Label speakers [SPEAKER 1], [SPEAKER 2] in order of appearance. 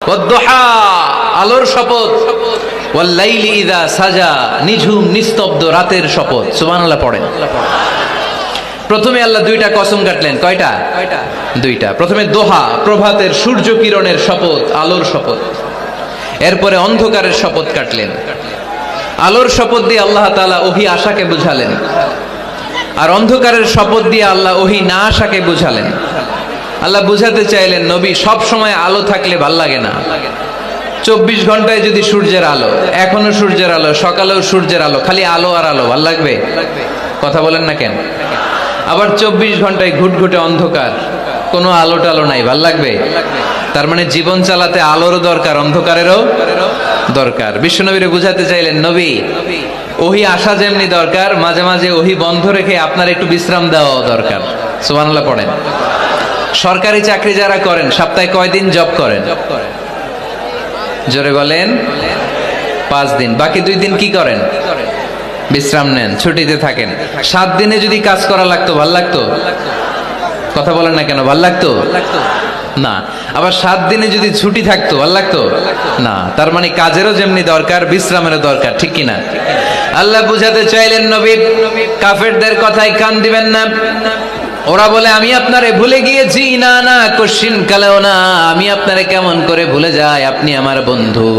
[SPEAKER 1] ওয়াদ-দুহা, আলোর শপথ, ওয়াল-লাইলি ইযা সাজা, নিঝুম নিস্তব্ধ রাতের শপথ। সুবহানাল্লাহ পড়েন। প্রথমে আল্লাহ দুইটা কসম কাটলেন। কয়টা? দুইটা। প্রথমে দোহা, প্রভাতের সূর্য কিরণের শপথ, আলোর শপথ। এরপরে অন্ধকারের শপথ কাটলেন। আলোর শপথ দিয়ে আল্লাহ তাআলা ওহী আশাকে বুঝালেন, আর অন্ধকারের শপথ দিয়ে আল্লাহ ওহী না আশাকে বুঝালেন। আল্লাহ বুঝাতে চাইলেন, নবী সব সময় আলো থাকলে ভাল লাগে না। 24 ঘন্টায় যদি সূর্যের আলো, এখনো সূর্যের আলো, সকালেও সূর্যের আলো, খালি আলো আর আলো, ভাল লাগবে? কথা বলেন না কেন? আবার 24 ঘন্টায় ঘুটঘুটে অন্ধকার, কোনো আলো টালো নাই, ভাল লাগবে? তার মানে জীবন চালাতে আলোরও দরকার, অন্ধকারেরও দরকার। বিশ্বনবীরে বুঝাতে চাইলেন, নবী ওহী আসা যেমনি দরকার, মাঝে মাঝে ওহী বন্ধ রেখে আপনার একটু বিশ্রাম দেওয়া দরকার। সুবহানাল্লাহ পড়েন। সরকারি চাকরি যারা করেন, সপ্তাহে কয়দিন জব করেন? জোরে বলেন। 5 দিন। বাকি 2 দিন কি করেন? বিশ্রাম নেন, ছুটিতে থাকেন। 7 দিনে যদি কাজ করা লাগতো, ভাল লাগতো? কথা বলেন না কেন? ভাল লাগতো না। আবার 7 দিনে যদি ছুটি থাকতো, ভাল লাগতো না। তার মানে কাজেরও যেমনি দরকার, বিশ্রামেরও দরকার, ঠিক কিনা? আল্লাহ বুঝাতে চাইলেন, নবী কাফেরদের কথায় কান দিবেন না। ওরা বলে আমি আপনারে ভুলে গিয়েছি। না না, কশিন কালেও না। আমি আপনারে কেমন করে ভুলে যাই? আপনি আমার বন্ধু।